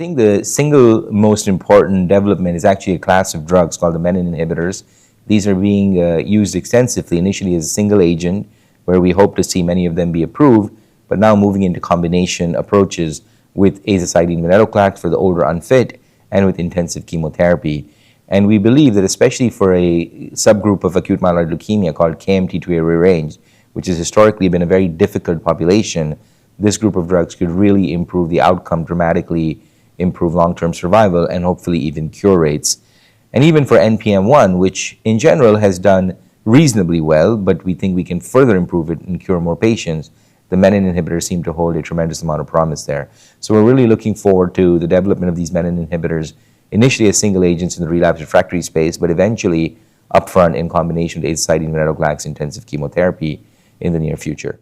think the single most important development is actually a class of drugs called the Menin inhibitors. These are being used extensively, initially as a single agent, where we hope to see many of them be approved, but now moving into combination approaches with azacitidine venetoclax for the older unfit and with intensive chemotherapy. And we believe that especially for a subgroup of acute myeloid leukemia called KMT2A rearranged, which has historically been a very difficult population, this group of drugs could really improve the outcome dramatically, improve long-term survival, and hopefully even cure rates. And even for NPM1, which in general has done reasonably well, but we think we can further improve it and cure more patients, the Menin inhibitors seem to hold a tremendous amount of promise there. So we're really looking forward to the development of these Menin inhibitors, initially as single agents in the relapsed refractory space, but eventually upfront in combination with azacitidine venetoclax intensive chemotherapy in the near future.